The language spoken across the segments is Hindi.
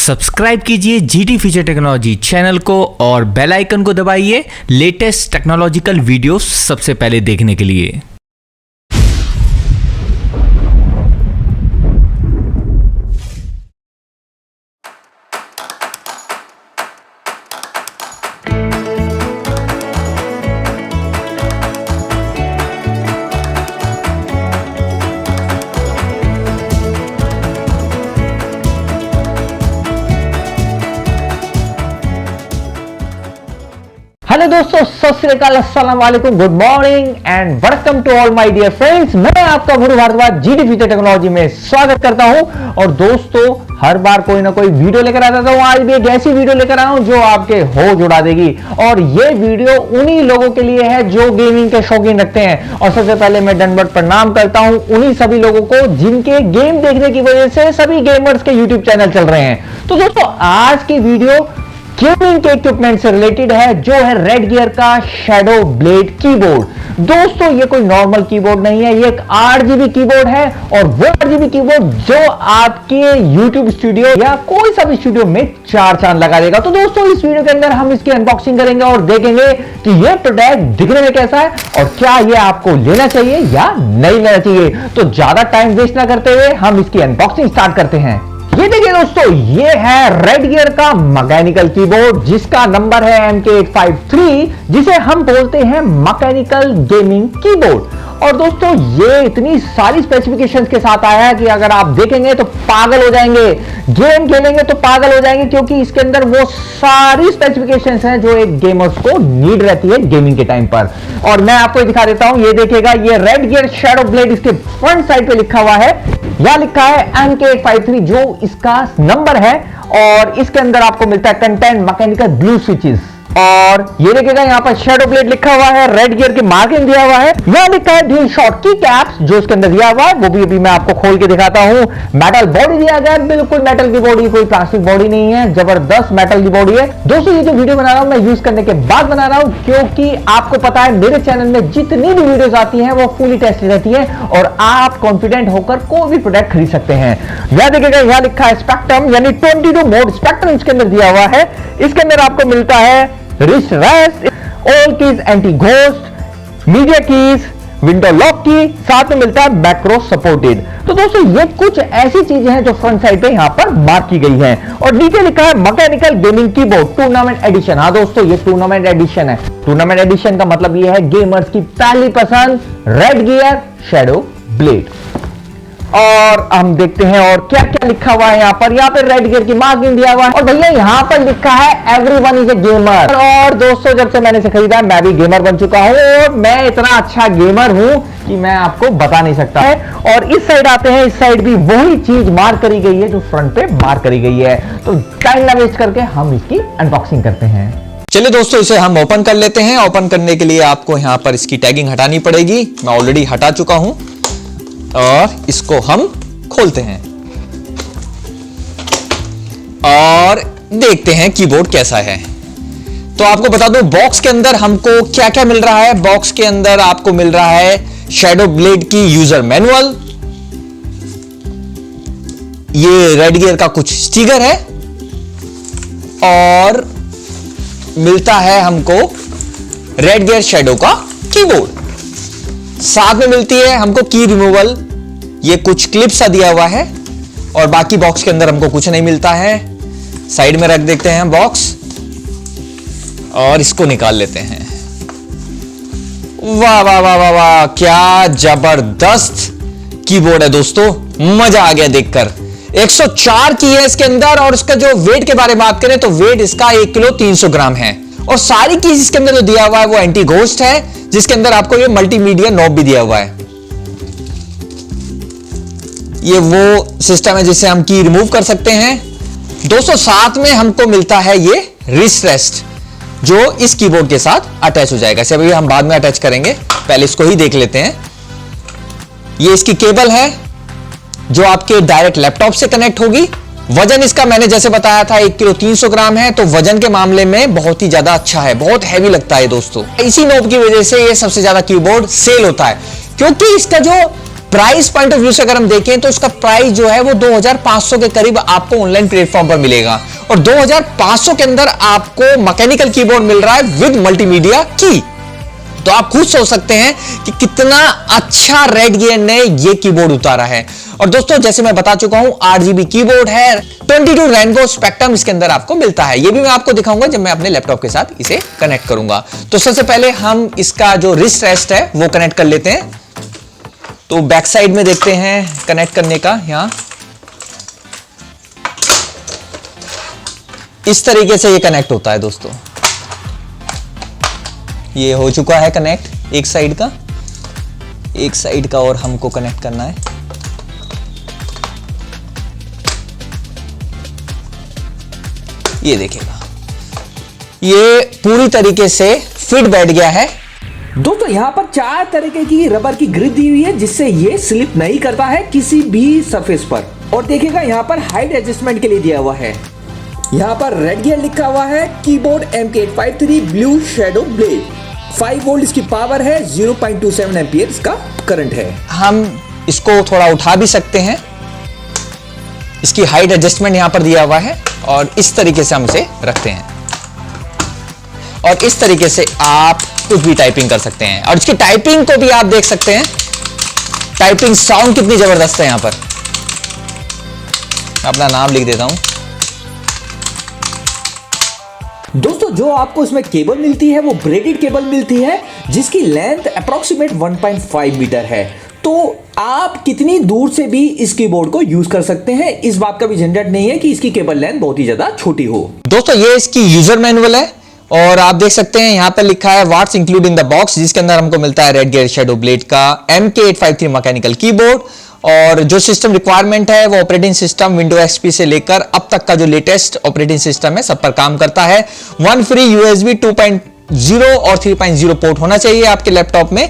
सब्सक्राइब कीजिए जीटी फ्यूचर टेक्नोलॉजी चैनल को और बेल आइकन को दबाइए लेटेस्ट टेक्नोलॉजिकल वीडियोस सबसे पहले देखने के लिए। हेलो दोस्तों, सत श्री अकाल, अस्सलाम वालेकुम, good morning and welcome to all my dear friends. मैं आपका गुरु भारद्वाज जीटी फ्यूचर टेक्नोलॉजी में स्वागत करता हूं। और दोस्तों, हर बार कोई ना कोई वीडियो लेकर आता हूं। आज भी एक ऐसी वीडियो लेकर आया हूं जो आपके होश उड़ा देगी। और ये वीडियो उन्हीं लोगों के लिए है जो गेमिंग के शौकीन रखते हैं। और सबसे पहले मैं दंडवत प्रणाम करता हूं उन्हीं सभी लोगों को जिनके गेम देखने की वजह से सभी गेमर्स के यूट्यूब चैनल चल रहे हैं। तो दोस्तों, आज की वीडियो गेमिंग के इक्विपमेंट से रिलेटेड है, जो है रेड गियर का शैडो ब्लेड कीबोर्ड। दोस्तों, ये कोई नॉर्मल कीबोर्ड नहीं है, ये एक RGB कीबोर्ड है। और वो RGB कीबोर्ड जो आपके YouTube स्टूडियो या कोई सा भी स्टूडियो में चार चांद लगा देगा। तो दोस्तों, इस वीडियो के अंदर हम इसकी अनबॉक्सिंग करेंगे और देखेंगे कि ये प्रोडक्ट दिखने में कैसा है और क्या ये आपको लेना चाहिए या नहीं लेना चाहिए। तो ज्यादा टाइम वेस्ट ना करते हुए हम इसकी अनबॉक्सिंग स्टार्ट करते हैं। ये देखिए दोस्तों, ये है रेड गियर का मैकेनिकल कीबोर्ड जिसका नंबर है MK853, जिसे हम बोलते हैं मैकेनिकल गेमिंग कीबोर्ड। और दोस्तों, ये इतनी सारी स्पेसिफिकेशंस के साथ आया है कि अगर आप देखेंगे तो पागल हो जाएंगे, गेम खेलेंगे तो पागल हो जाएंगे, क्योंकि इसके अंदर वो सारी स्पेसिफिकेशंस हैं जो एक गेमर्स को नीड रहती है गेमिंग के टाइम पर। और मैं आपको दिखा देता हूं, ये देखिएगा, ये रेड गियर शैडो ब्लेड इसके फ्रंट साइड पे लिखा हुआ है, या लिखा है MK853 जो इसका नंबर है। और इसके अंदर आपको मिलता है कंटेंट मैकेनिकल ब्लू स्विचेस। और ये देखिएगा, यहाँ पर शैडो ब्लेड लिखा हुआ है, रेड गियर की मार्किंग दिया हुआ है, यहाँ लिखा है ड्यूल शॉट की कैप्स जो इसके अंदर दिया हुआ है, वो भी अभी मैं आपको खोल के दिखाता हूँ। मेटल बॉडी दिया गया है, बिल्कुल मेटल की बॉडी, कोई प्लास्टिक बॉडी नहीं है, जबरदस्त मेटल की बॉडी है। दोस्तों, ये जो वीडियो बना रहा हूं मैं यूज करने के बाद बना रहा हूं, क्योंकि आपको पता है मेरे चैनल में जितनी भी वीडियोस आती हैं वो फुली टेस्टेड रहती है और आप कॉन्फिडेंट होकर कोई भी प्रोडक्ट खरीद सकते हैं। यहां देखिएगा, यहाँ लिखा है स्पेक्ट्रम, यानी 22 मोड स्पेक्ट्रम इसके अंदर दिया हुआ है। इसके अंदर आपको मिलता है wrist rest, all keys anti ghost, media keys, window lock की, साथ में मिलता है मैक्रो सपोर्टेड। तो दोस्तों, ये कुछ ऐसी चीजें हैं जो फ्रंट साइड पे यहां पर मार्क की गई हैं। और नीचे लिखा है mechanical gaming keyboard tournament edition. हाँ दोस्तों, ये टूर्नामेंट एडिशन है। टूर्नामेंट एडिशन का मतलब ये है गेमर्स की पहली पसंद रेड गियर शैडो ब्लेड। और हम देखते हैं और क्या क्या लिखा हुआ है यहाँ पर। यहाँ पे रेड गियर की मार्किंग दिया हुआ है और भैया यहाँ पर लिखा है एवरीवन इज ए गेमर। और दोस्तों, जब से मैंने इसे खरीदा मैं भी गेमर बन चुका हूँ और मैं इतना अच्छा गेमर हूँ कि मैं आपको बता नहीं सकता है। और इस साइड आते हैं, इस साइड भी वही चीज मार्क करी गई है जो फ्रंट पे मार्क करी गई है। तो टाइम ना वेस्ट करके हम इसकी अनबॉक्सिंग करते हैं। चलिए दोस्तों, इसे हम ओपन कर लेते हैं। ओपन करने के लिए आपको यहाँ पर इसकी टैगिंग हटानी पड़ेगी, मैं ऑलरेडी हटा चुका हूं। और इसको हम खोलते हैं और देखते हैं कीबोर्ड कैसा है। तो आपको बता दूं, बॉक्स के अंदर हमको क्या क्या मिल रहा है। बॉक्स के अंदर आपको मिल रहा है शैडो ब्लेड की यूजर मैनुअल, ये रेड गियर का कुछ स्टिकर है, और मिलता है हमको रेड गियर शैडो का कीबोर्ड। साथ में मिलती है हमको की रिमूवल, ये कुछ क्लिप सा दिया हुआ है। और बाकी बॉक्स के अंदर हमको कुछ नहीं मिलता है। साइड में रख देते हैं बॉक्स और इसको निकाल लेते हैं। वाह वाह वाह वाह वाह, क्या जबरदस्त कीबोर्ड है दोस्तों, मजा आ गया देखकर। 104 की है इसके अंदर। और इसका जो वेट के बारे में बात करें तो वेट इसका 1 किलो 300 ग्राम है। और सारी कीज इसके अंदर जो दिया हुआ है वो एंटी घोस्ट है, जिसके अंदर आपको ये मल्टीमीडिया नॉब भी दिया हुआ है। ये वो सिस्टम है जिससे हम की रिमूव कर सकते हैं। दोस्तों, साथ में हमको मिलता है ये रिस्ट रेस्ट जो इस कीबोर्ड के साथ अटैच हो जाएगा। इसे अभी हम बाद में अटैच करेंगे, पहले इसको ही देख लेते हैं। ये इसकी केबल है जो आपके डायरेक्ट लैपटॉप से कनेक्ट होगी। वजन इसका मैंने जैसे बताया था 1 किलो 300 ग्राम है, तो वजन के मामले में बहुत ही ज्यादा अच्छा है, बहुत हैवी लगता है दोस्तों। इसी नोब की वजह से ये सबसे ज्यादा कीबोर्ड सेल होता है, क्योंकि इसका जो प्राइस पॉइंट ऑफ व्यू से अगर हम देखें तो इसका प्राइस जो है वो 2500 के करीब आपको ऑनलाइन प्लेटफॉर्म पर मिलेगा और 2500 के अंदर आपको मैकेनिकल कीबोर्ड मिल रहा है विद मल्टीमीडिया की। तो आप खुद सोच सकते हैं कि कितना अच्छा रेडगियर ने ये कीबोर्ड उतारा है। और दोस्तों जैसे मैं बता चुका हूं, 8GB कीबोर्ड है, 22 रेनबो स्पेक्ट्रम इसके अंदर आपको मिलता है। ये भी मैं आपको दिखाऊंगा जब मैं अपने लैपटॉप के साथ इसे कनेक्ट करूंगा। तो सबसे पहले हम इसका जो रिस्ट रेस्ट है वो कनेक्ट कर लेते हैं। तो बैक साइड में देखते हैं कनेक्ट करने का, यहां इस तरीके से ये कनेक्ट होता है दोस्तों। ये हो चुका है कनेक्ट एक साइड का और हमको कनेक्ट करना है। ये देखिएगा, ये पूरी तरीके से फिट बैठ गया है। दोस्तों यहाँ पर 4 तरीके की रबर की ग्रिप दी हुई है जिससे ये स्लिप नहीं करता है किसी भी सरफेस पर। और देखिएगा यहाँ पर हाइट एडजस्टमेंट के लिए दिया हुआ है। यहाँ पर रेडगियर लिखा हुआ है, keyboard MK853 blue shadow blade, 5 volt इसकी पावर है, 0.27 एम्पियर इसका करंट है। हम इसको थोड़ा उठा भी सकते हैं, इसकी हाइट एडजस्टमेंट यहां पर दिया हुआ है और इस तरीके से हम इसे रखते हैं और इस तरीके से आप कुछ भी टाइपिंग कर सकते हैं। और इसकी टाइपिंग को भी आप देख सकते हैं, टाइपिंग साउंड कितनी जबरदस्त है। यहां पर अपना नाम लिख देता हूं। दोस्तों जो आपको इसमें केबल मिलती है वो ब्रेडेड केबल मिलती है जिसकी लेंथ अप्रोक्सीमेट 1.5 मीटर है। तो आप कितनी दूर से भी इस कीबोर्ड को यूज कर सकते हैं, इस बात का भी झंझट नहीं है कि इसकी केबल लेंथ बहुत ही ज्यादा छोटी हो। दोस्तों ये इसकी यूजर मैनुअल है और आप देख सकते हैं यहां पर लिखा है what's include in the box, जिसके अंदर हमको मिलता है रेडगियर शैडो ब्लेड का MK853 मैकेनिकल कीबोर्ड और जो सिस्टम रिक्वायरमेंट है वो ऑपरेटिंग सिस्टम विंडो XP से लेकर अब तक का जो लेटेस्ट ऑपरेटिंग सिस्टम है सब पर काम करता है। 1 फ्री USB 2.0 और 3.0 पोर्ट होना चाहिए आपके लैपटॉप में।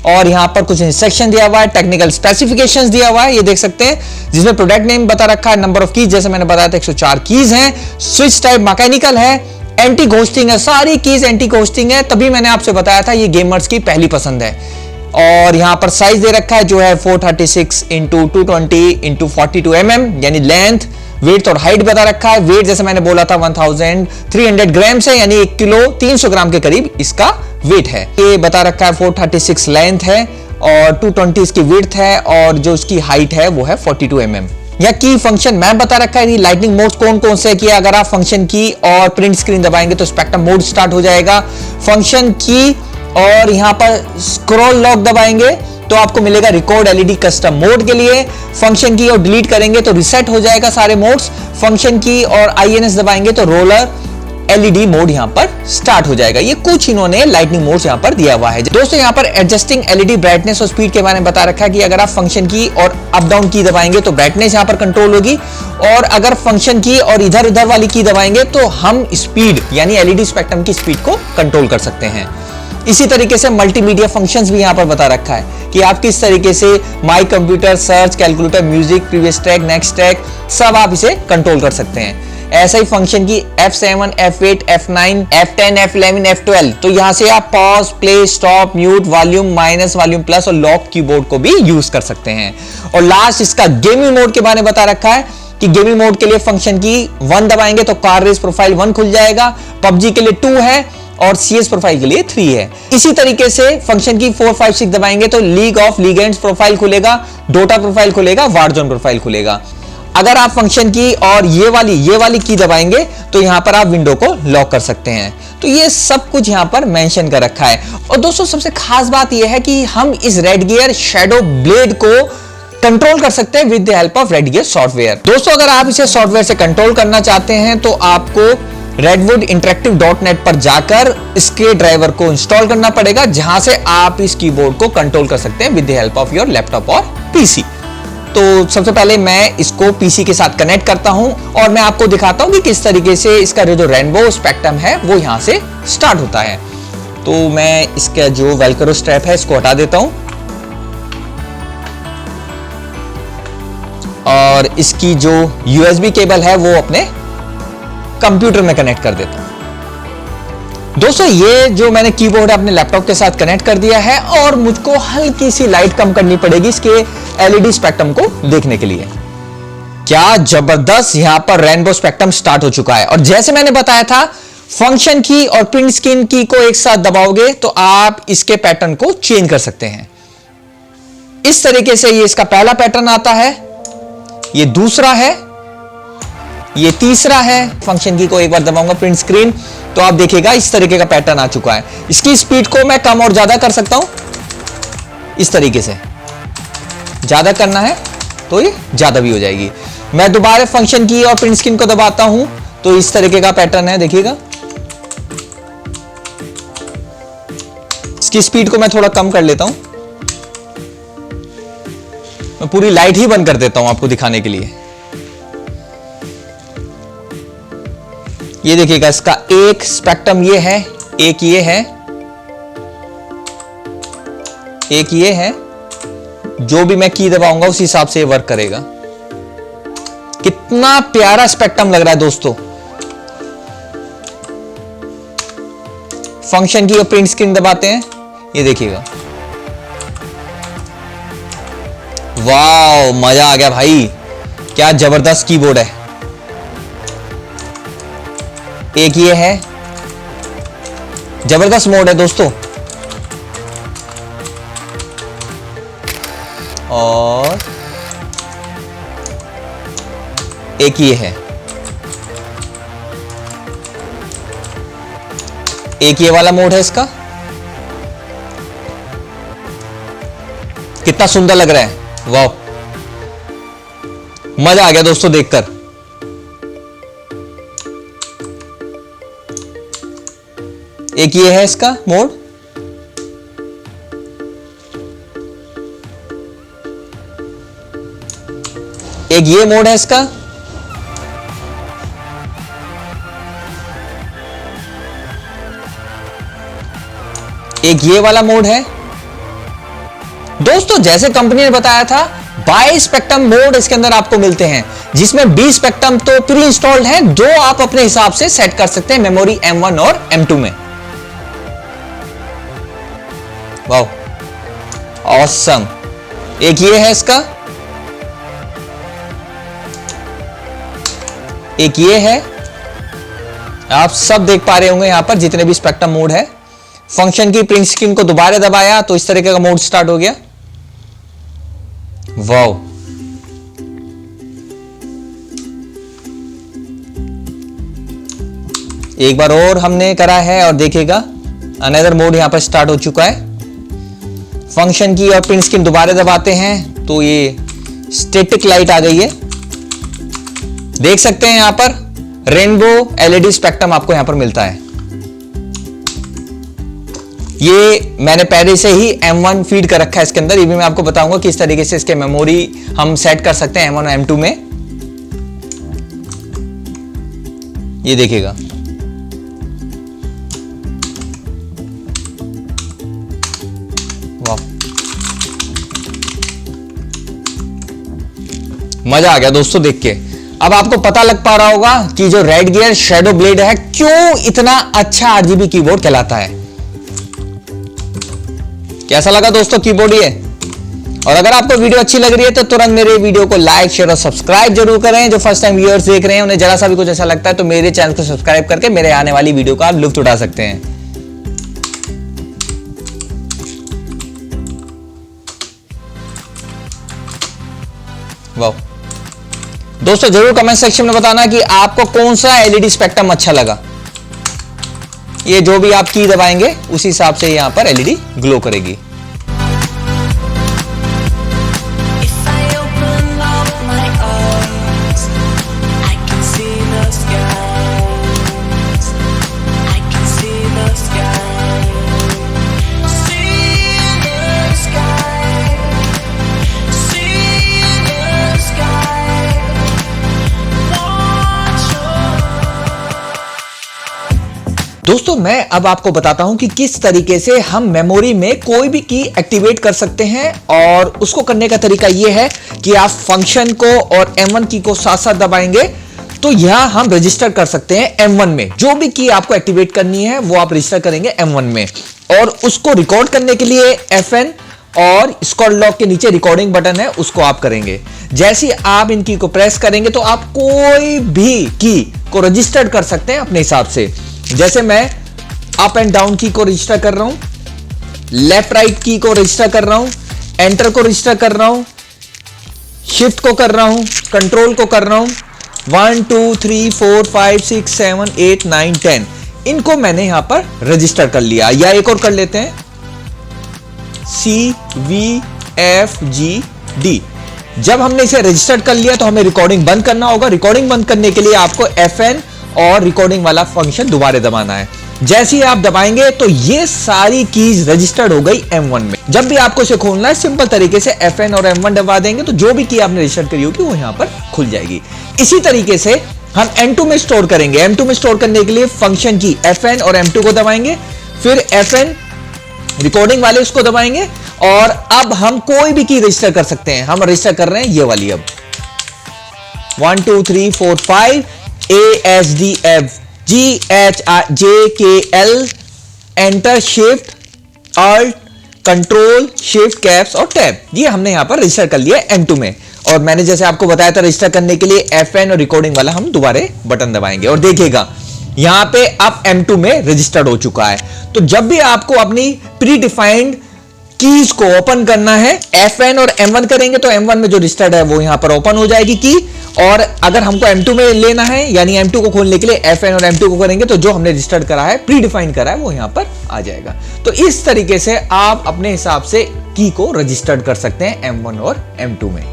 और यहां पर कुछ इंस्ट्रक्शन दिया हुआ है, टेक्निकल स्पेसिफिकेशंस दिया हुआ है, ये देख सकते हैं, जिसमें प्रोडक्ट नेम बता रखा है, नंबर ऑफ कीज जैसे मैंने बताया था 104 कीज हैं, स्विच टाइप मैकेनिकल है, एंटी घोस्टिंग है, सारी कीज एंटी घोस्टिंग है, तभी मैंने आपसे बताया था ये गेमर्स की पहली पसंद है। और यहां पर साइज दे रखा है जो है 436 × 220 × 42 mm, यानी लेंथ, वेट और हाइट बता रखा है। वेट जैसे मैंने बोला था 1300 ग्राम्स है, यानी 1 किलो 300 ग्राम के करीब इसका वेट है। ये बता रखा है 436 लेंथ है और 220 इसकी विड्थ है और जो इसकी हाइट है वो है 42 mm। या की फंक्शन मैप बता रखा है, लाइटनिंग मोड कौन कौन से किया, अगर आप फंक्शन की और प्रिंट स्क्रीन दबाएंगे तो स्पेक्ट्रम मोड स्टार्ट हो जाएगा। फंक्शन की और यहां पर स्क्रॉल लॉक दबाएंगे तो आपको मिलेगा रिकॉर्ड LED कस्टम मोड के लिए। फंक्शन की और डिलीट करेंगे तो रिसेट हो जाएगा सारे मोड्स। फंक्शन की और INS दबाएंगे तो रोलर LED मोड यहां पर स्टार्ट हो जाएगा। ये कुछ इन्होंने लाइटनिंग मोड्स यहां पर दिया हुआ है। दोस्तों यहां पर एडजस्टिंग LED ब्राइटनेस और स्पीड के बारे में बता रखा है कि अगर आप फंक्शन की और अप डाउन की दबाएंगे तो ब्राइटनेस यहां पर कंट्रोल होगी और अगर फंक्शन की और इधर उधर वाली की दबाएंगे तो हम स्पीड यानी LED स्पेक्ट्रम की स्पीड को कंट्रोल कर सकते हैं। इसी तरीके से मल्टीमीडिया फंक्शंस भी यहां पर बता रखा है कि आप किस तरीके से my computer, search, calculator, music, previous track, next track सब आप इसे कंट्रोल कर सकते हैं। ऐसा ही फंक्शन की F7, F8, F9, F10, F11, F12, तो यहां से आप pause, play, stop, mute, volume minus, volume plus और लॉक कीबोर्ड को भी यूज कर सकते हैं। और लास्ट इसका गेमिंग मोड के बारे में बता रखा है कि गेमिंग मोड के लिए फंक्शन की 1 दबाएंगे तो कार रेस प्रोफाइल 1 खुल जाएगा, PUBG के लिए 2 है और CS प्रोफाइल के लिए 3 है। इसी तरीके से फंक्शन की 4, 5, 6 दबाएंगे तो लीग ऑफ लीजेंड्स प्रोफाइल खुलेगा, डोटा प्रोफाइल खुलेगा, वारजोन प्रोफाइल खुलेगा। अगर आप फंक्शन की और ये वाली की दबाएंगे तो यहां पर आप विंडो को लॉक कर सकते हैं। तो ये सब कुछ यहां पर मेंशन कर रखा है। और दोस्तों सबसे खास बात यह है कि हम इस रेडगियर शैडो ब्लेड को कंट्रोल कर सकते हैं with the help of Redgear software. दोस्तों अगर आप इसे सॉफ्टवेयर से कंट्रोल करना चाहते हैं तो आपको redwoodinteractive.net पर जाकर इसके ड्राइवर को इंस्टॉल करना पड़ेगा, जहां से आप इस कीबोर्ड को कंट्रोल कर सकते हैं with the help of your laptop और पीसी। तो सबसे पहले मैं इसको पीसी के साथ कनेक्ट करता हूं और मैं आपको दिखाता हूं कि किस तरीके से इसका जो रेनबो स्पेक्ट्रम है वो यहां से स्टार्ट होता है। तो मैं इसका जो वेलक्रो स्ट्रैप है इसको हटा देता हूं और इसकी जो USB केबल है वो अपने कंप्यूटर में कनेक्ट कर देता हूं। दोस्तों ये जो मैंने कीबोर्ड अपने लैपटॉप के साथ कनेक्ट कर दिया है और मुझको हल्की सी लाइट कम करनी पड़ेगी इसके एलईडी स्पेक्ट्रम को देखने के लिए। क्या जबरदस्त यहां पर रेनबो स्पेक्ट्रम स्टार्ट हो चुका है। और जैसे मैंने बताया था, फंक्शन की और प्रिंट स्क्रीन की को एक साथ दबाओगे तो आप इसके पैटर्न को चेंज कर सकते हैं। इस तरीके से ये इसका पहला पैटर्न आता है, ये दूसरा है, ये तीसरा है। फंक्शन की को एक बार दबाऊंगा प्रिंट स्क्रीन तो आप देखिएगा इस तरीके का पैटर्न आ चुका है। इसकी स्पीड को मैं कम और ज्यादा कर सकता हूं, इस तरीके से ज्यादा करना है तो ये ज्यादा भी हो जाएगी। मैं दोबारा फंक्शन की और प्रिंट स्क्रीन को दबाता हूं तो इस तरीके का पैटर्न है, देखिएगा। इसकी स्पीड को मैं थोड़ा कम कर लेता हूं, मैं पूरी लाइट ही बंद कर देता हूं आपको दिखाने के लिए। ये देखिएगा इसका एक स्पेक्ट्रम ये है, एक ये है, एक ये है। जो भी मैं की दबाऊंगा उस हिसाब से वर्क करेगा। कितना प्यारा स्पेक्ट्रम लग रहा है दोस्तों। फंक्शन की और प्रिंट स्क्रीन दबाते हैं, ये देखिएगा, वाह मजा आ गया भाई, क्या जबरदस्त कीबोर्ड है। एक ये है, जबरदस्त मोड है दोस्तों। और एक ये है, एक ये वाला मोड है इसका। कितना सुंदर लग रहा है, वाह मजा आ गया दोस्तों देखकर। एक ये है इसका मोड, एक ये मोड है इसका, एक ये वाला मोड है। दोस्तों जैसे कंपनी ने बताया था, 22 स्पेक्ट्रम मोड इसके अंदर आपको मिलते हैं, जिसमें 20 स्पेक्ट्रम तो प्री इंस्टॉल्ड है, जो आप अपने हिसाब से सेट कर सकते हैं मेमोरी M1 और M2 में। Wow awesome. एक ये है इसका, एक ये है। आप सब देख पा रहे होंगे यहां पर जितने भी स्पेक्ट्रम मोड है। फंक्शन की प्रिंट स्क्रीन को दोबारा दबाया तो इस तरीके का मोड स्टार्ट हो गया। वाओ एक बार और हमने करा है और देखिएगा अनदर मोड यहां पर स्टार्ट हो चुका है। फंक्शन की और प्रिंट स्क्रीन दोबारा दबाते हैं तो ये स्टैटिक लाइट आ गई है। देख सकते हैं यहां पर रेनबो एलईडी स्पेक्ट्रम आपको यहां पर मिलता है। ये मैंने पहले से ही M1 फीड कर रखा है इसके अंदर। ये भी मैं आपको बताऊंगा किस तरीके से इसके मेमोरी हम सेट कर सकते हैं M1 और M2 में। ये देखिएगा वाह मजा आ गया दोस्तों देख के। अब आपको पता लग पा रहा होगा कि जो रेड गियर शैडो ब्लेड है क्यों इतना अच्छा RGB कीबोर्ड कहलाता है। कैसा लगा दोस्तों कीबोर्ड ये? और अगर आपको वीडियो अच्छी लग रही है तो तुरंत मेरे वीडियो को लाइक शेयर और सब्सक्राइब जरूर करें। जो फर्स्ट टाइम व्यूअर्स देख रहे हैं उन्हें जरा सा भी कुछ ऐसा लगता है तो मेरे चैनल को सब्सक्राइब करके मेरे आने वाली वीडियो का आप लुत्फ उठा सकते हैं। वाह दोस्तों जरूर कमेंट सेक्शन में बताना कि आपको कौन सा एलईडी स्पेक्ट्रम अच्छा लगा। ये जो भी आप की दबाएंगे उसी हिसाब से यहां पर एलईडी ग्लो करेगी। दोस्तों मैं अब आपको बताता हूं कि किस तरीके से हम मेमोरी में कोई भी की एक्टिवेट कर सकते हैं। और उसको करने का तरीका यह है कि आप फंक्शन को और M1 की को साथ साथ दबाएंगे तो यह हम रजिस्टर कर सकते हैं M1 में। जो भी की आपको एक्टिवेट करनी है वो आप रजिस्टर करेंगे M1 में, और उसको रिकॉर्ड करने के लिए FN और स्क्रॉल लॉक के नीचे रिकॉर्डिंग बटन है उसको आप करेंगे। जैसे आप इन की को प्रेस करेंगे तो आप कोई भी की को रजिस्टर कर सकते हैं अपने हिसाब से। जैसे मैं अप एंड डाउन की को रजिस्टर कर रहा हूं, लेफ्ट राइट की को रजिस्टर कर रहा हूं, एंटर को रजिस्टर कर रहा हूं, शिफ्ट को कर रहा हूं, कंट्रोल को कर रहा हूं। 1 2 3 4 5 6 7 8 9 10 इनको मैंने यहां पर रजिस्टर कर लिया। या एक और कर लेते हैं, CVFGD। जब हमने इसे रजिस्टर कर लिया तो हमें रिकॉर्डिंग बंद करना होगा। रिकॉर्डिंग बंद करने के लिए आपको FN और रिकॉर्डिंग वाला फंक्शन दोबारा दबाना है। जैसे ही आप दबाएंगे तो ये सारी कीज रजिस्टर्ड हो गई M1 में। जब भी आपको इसे खोलना है सिंपल तरीके से FN और M1 दबा देंगे तो जो भी की आपने रजिस्टर करी होगी वो यहां पर खुल जाएगी। इसी तरीके से हम M2 में स्टोर करेंगे। M2 में स्टोर करने के लिए फंक्शन की FN और M2 को दबाएंगे, फिर FN रिकॉर्डिंग वाले उसको दबाएंगे, और अब हम कोई भी की रजिस्टर कर सकते हैं। हम रजिस्टर कर रहे हैं ये वाली, अब 1 2 3 4 5 ASDFGHJKL, enter, shift, alt, control, shift, caps और टैब, ये हमने यहां पर रजिस्टर कर लिया M2 में। और मैंने जैसे आपको बताया था रजिस्टर करने के लिए FN और रिकॉर्डिंग वाला हम दोबारा बटन दबाएंगे और देखिएगा यहां पे अब M2 में रजिस्टर्ड हो चुका है। तो जब भी आपको अपनी प्री डिफाइंड कीज को ओपन करना है, FN और M1 करेंगे तो M1 में जो रजिस्टर्ड है वो यहां पर ओपन हो जाएगी की, और अगर हमको M2 में लेना है यानी M2 को खोलने के लिए FN और M2 को करेंगे तो जो हमने रजिस्टर्ड करा है, प्री डिफाइन करा है, वो यहां पर आ जाएगा। तो इस तरीके से आप अपने हिसाब से की को रजिस्टर्ड कर सकते हैं M1 और M2 में।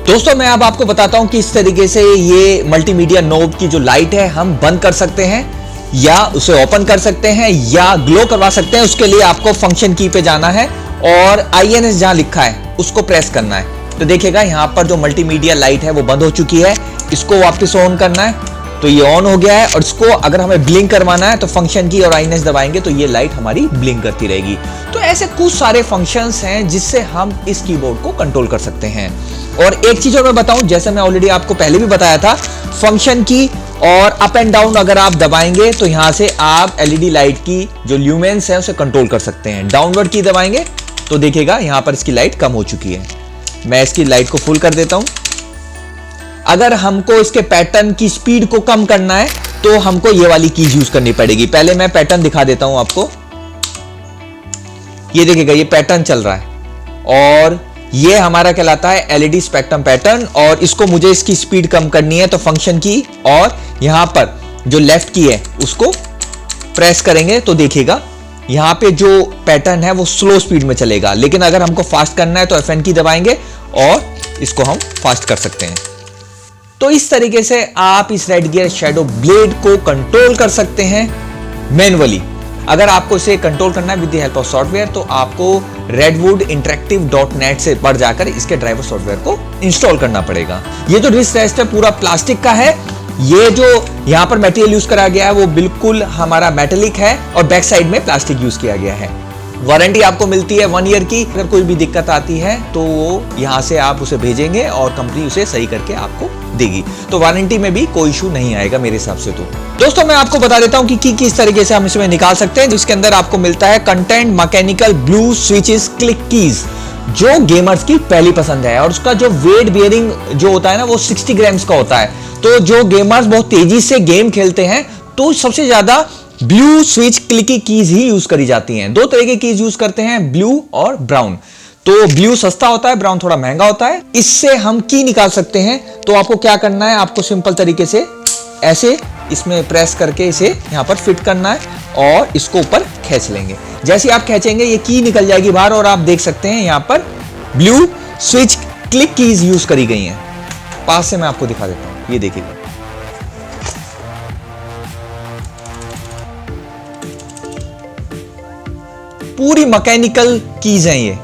दोस्तों मैं अब आपको बताता हूं कि इस तरीके से ये मल्टीमीडिया नोब की जो लाइट है हम बंद कर सकते हैं, या उसे ओपन कर सकते हैं, या ग्लो करवा सकते हैं। उसके लिए आपको फंक्शन की पे जाना है और INS जहां लिखा है उसको प्रेस करना है। तो देखिएगा यहां पर जो मल्टीमीडिया लाइट है वो बंद हो चुकी है, इसको वापस ऑन करना है तो ये ऑन हो गया है। और इसको अगर हमें ब्लिंक करवाना है तो फंक्शन की और INS दबाएंगे तो ये लाइट हमारी ब्लिंक करती रहेगी। तो ऐसे कुछ सारे फंक्शंस हैं जिससे हम इस कीबोर्ड को कंट्रोल कर सकते हैं। और एक चीज और मैं बताऊं, जैसे मैं ऑलरेडी आपको पहले भी बताया था, फंक्शन की और अप एंड डाउन अगर आप दबाएंगे तो यहां से आप LED लाइट की जो ल्यूमेंस है उसे कंट्रोल कर सकते हैं। डाउनवर्ड की दबाएंगे तो देखिएगा यहां पर इसकी लाइट कम हो चुकी है। मैं इसकी लाइट को फुल कर देता हूं। अगर हमको इसके पैटर्न की स्पीड को कम करना है तो हमको ये वाली कीज यूज करनी पड़ेगी। पहले मैं पैटर्न दिखा देता हूं आपको। ये देखिएगा ये पैटर्न चल रहा है और ये हमारा कहलाता है LED स्पेक्ट्रम पैटर्न, और इसको मुझे इसकी स्पीड कम करनी है तो फंक्शन की और यहां पर जो लेफ्ट की है उसको प्रेस करेंगे तो देखिएगा यहां पे जो पैटर्न है वो स्लो स्पीड में चलेगा। लेकिन अगर हमको फास्ट करना है तो FN की दबाएंगे और इसको हम फास्ट कर सकते हैं। तो इस तरीके से आप इस रेड गियर शैडो ब्लेड को कंट्रोल कर सकते हैं मैनुअली। अगर आपको इसे कंट्रोल करना है with the help of software तो आपको redwoodinteractive.net से पढ़ जाकर इसके ड्राइवर सॉफ्टवेयर को इंस्टॉल करना पड़ेगा। ये जो रिस्ट रेस्ट है पूरा प्लास्टिक का है। ये जो यहाँ पर मटेरियल यूज करा गया है वो बिल्कुल हमारा मेटेलिक है और बैक साइड में प्लास्टिक यूज किया गया है। वारंटी आपको मिलती है 1 ईयर की। अगर कोई भी दिक्कत आती है तो वो यहाँ से आप उसे भेजेंगे और कंपनी उसे सही करके आपको देगी। तो वारंटी में भी कोई इशू नहीं आएगा मेरे हिसाब से। तो दोस्तों मैं आपको बता देता हूँ कि किस तरीके से हम इसमें निकाल सकते हैं। इसके अंदर आपको मिलता है content mechanical blue switches click keys, जो गेमर्स की पहली पसंद है। और उसका जो वेट बियरिंग जो होता है ना वो 60 ग्राम्स का होता है। तो जो गेमर्स बहुत तेजी से गेम खेलते हैं तो सबसे ज्यादा ब्लू स्विच क्लिकी कीज ही यूज करी जाती हैं। 2 तरह की कीज यूज करते हैं, ब्लू और ब्राउन। तो ब्लू सस्ता होता है, ब्राउन थोड़ा महंगा होता है। इससे हम की निकाल सकते हैं। तो आपको क्या करना है, आपको सिंपल तरीके से ऐसे इसमें प्रेस करके इसे यहां पर फिट करना है और इसको ऊपर खींच लेंगे। जैसे आप खींचेंगे ये की निकल जाएगी बाहर और आप देख सकते हैं यहां पर blue switch click keys use करी गई हैं। पास से मैं आपको दिखा देता हूं, ये देखिएगा। पूरी मैकेनिकल कीज हैं ये।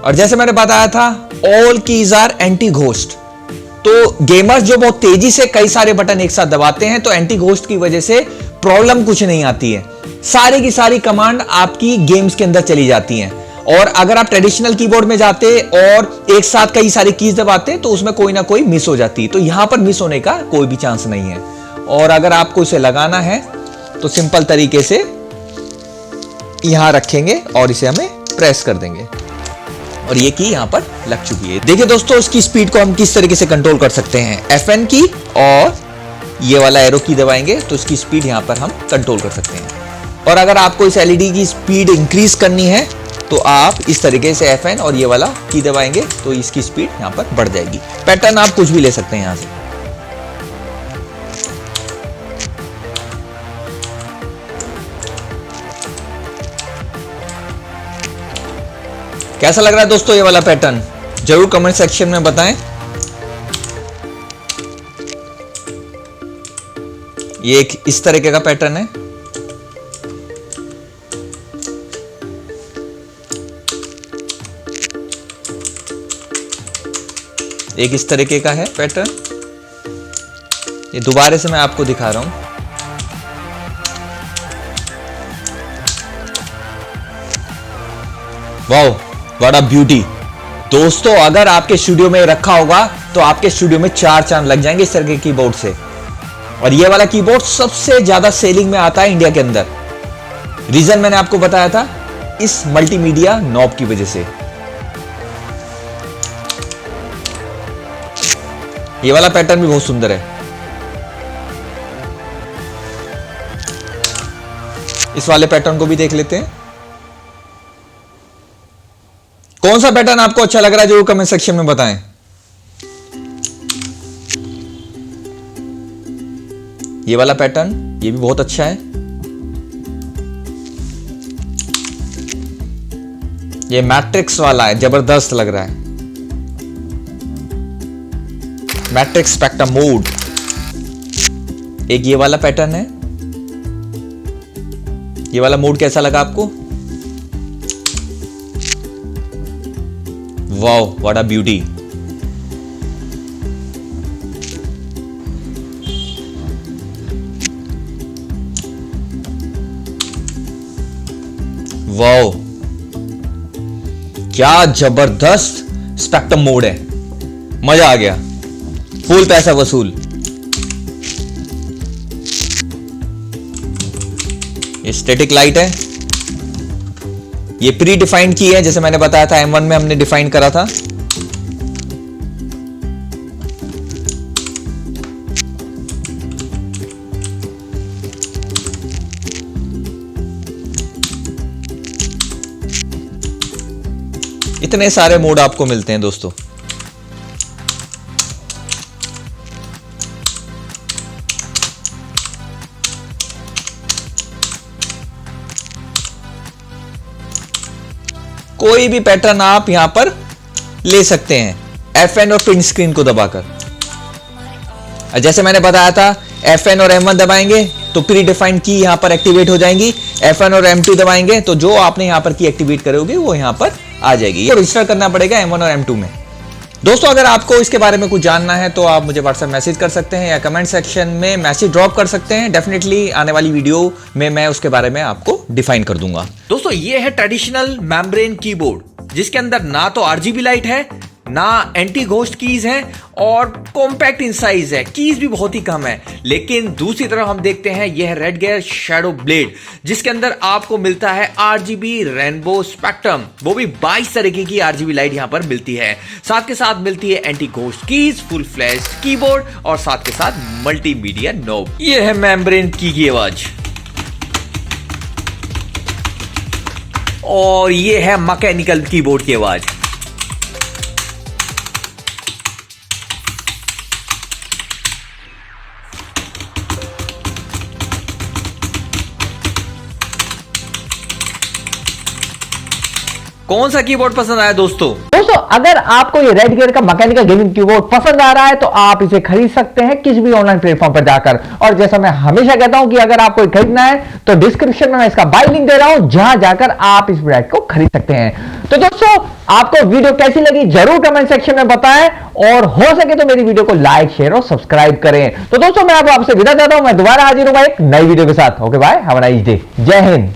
और जैसे मैंने बताया था, all keys are anti ghost. तो गेमर्स जो बहुत तेजी से कई सारे बटन एक साथ दबाते हैं, तो एंटी घोस्ट की वजह से प्रॉब्लम कुछ नहीं आती है। सारी की सारी कमांड आपकी गेम्स के अंदर चली जाती हैं। और अगर आप ट्रेडिशनल कीबोर्ड में जाते और एक साथ कई सारी कीज दबाते तो उसमें कोई ना कोई मिस हो जाती। तो यहां पर मिस होने का कोई भी चांस नहीं है। और अगर आपको इसे लगाना है तो सिंपल तरीके से यहां रखेंगे और इसे हमें प्रेस कर देंगे और ये की यहां पर लग चुकी है। देखिए दोस्तों, इसकी स्पीड को हम किस तरीके से कंट्रोल कर सकते हैं। F1 की और ये वाला एरो की दबाएंगे तो इसकी स्पीड यहां पर हम कंट्रोल कर सकते हैं। और अगर आपको इस LED की स्पीड इंक्रीज करनी है तो आप इस तरीके से F1 और ये वाला की दबाएंगे तो इसकी स्पीड यहां पर बढ़ जाएगी। पैटर्न आप कुछ भी ले सकते हैं यहां से। कैसा लग रहा है दोस्तों ये वाला पैटर्न? जरूर कमेंट सेक्शन में बताएं। ये एक इस तरीके का पैटर्न है। एक इस तरीके का है पैटर्न। ये दोबारा से मैं आपको दिखा रहा हूं। Wow, what a beauty. दोस्तों, अगर आपके स्टूडियो में रखा होगा तो आपके स्टूडियो में 4 चांद लग जाएंगे इस तरह के कीबोर्ड से। और ये वाला कीबोर्ड सबसे ज्यादा सेलिंग में आता है इंडिया के अंदर। रीजन मैंने आपको बताया था, इस मल्टीमीडिया नॉब की वजह से। ये वाला पैटर्न भी बहुत सुंदर है। इस वाले पैटर्न को भी देख लेते हैं। कौन सा पैटर्न आपको अच्छा लग रहा है जरूर कमेंट सेक्शन में बताएं। ये वाला पैटर्न, ये भी बहुत अच्छा है। ये मैट्रिक्स वाला है, जबरदस्त लग रहा है। Matrix spectrum mode. एक ये वाला पैटर्न है। ये वाला मोड कैसा लगा आपको? Wow, what a beauty. Wow, क्या जबरदस्त स्पेक्ट्रम मोड है। मजा आ गया, फुल पैसा वसूल। ये स्टैटिक लाइट है। ये प्री डिफाइंड की है, जैसे मैंने बताया था M1 में हमने डिफाइन करा था। इतने सारे मोड आपको मिलते हैं दोस्तों। कोई भी पैटर्न आप यहां पर ले सकते हैं F1 और प्रिंट स्क्रीन को दबाकर। जैसे मैंने बताया था, F1 और M1 दबाएंगे तो प्री डिफाइंड की यहां पर एक्टिवेट हो जाएंगी। F1 और M2 दबाएंगे तो जो आपने यहां पर की एक्टिवेट करोगे वो यहां पर आ जाएगी। ये रजिस्टर करना पड़ेगा M1 और M2 में। दोस्तों, अगर आपको इसके बारे में कुछ जानना है तो आप मुझे व्हाट्सएप मैसेज कर सकते हैं या कमेंट सेक्शन में मैसेज ड्रॉप कर सकते हैं। डेफिनेटली आने वाली वीडियो में मैं उसके बारे में आपको डिफाइन कर दूंगा। दोस्तों, ये है ट्रेडिशनल मेम्ब्रेन कीबोर्ड, जिसके अंदर ना तो RGB लाइट है, ना एंटी घोस्ट कीज है और कॉम्पैक्ट इन साइज है। कीज भी बहुत ही कम है। लेकिन दूसरी तरफ हम देखते हैं, यह है रेडगियर शैडो ब्लेड, जिसके अंदर आपको मिलता है RGB रेनबो स्पेक्ट्रम। वो भी 22 तरीके की RGB लाइट यहां पर मिलती है। साथ के साथ मिलती है anti ghost keys, full flash keyboard और साथ के साथ मल्टीमीडिया नॉब। यह है मेम्ब्रेन की आवाज और यह है मैकेनिकल कीबोर्ड की आवाज। कौन सा कीबोर्ड पसंद आया दोस्तों? दोस्तों अगर आपको ये रेडगियर का मैकेनिकल गेमिंग कीबोर्ड पसंद आ रहा है तो आप इसे खरीद सकते हैं किसी भी ऑनलाइन प्लेटफॉर्म पर जाकर। और जैसा मैं हमेशा कहता हूं कि अगर आपको खरीदना है तो डिस्क्रिप्शन में मैं इसका बाय लिंक दे रहा हूं, जहां जाकर आप इस प्रोडक्ट को खरीद सकते हैं। तो दोस्तों आपको वीडियो कैसी लगी जरूर कमेंट सेक्शन में बताएं, और हो सके तो मेरी वीडियो को लाइक शेयर और सब्सक्राइब करें। तो दोस्तों मैं आपसे विदा चाहता हूं, मैं दोबारा हाजिर होगा एक नई वीडियो के साथ। Okay bye, have a nice day, जय हिंद।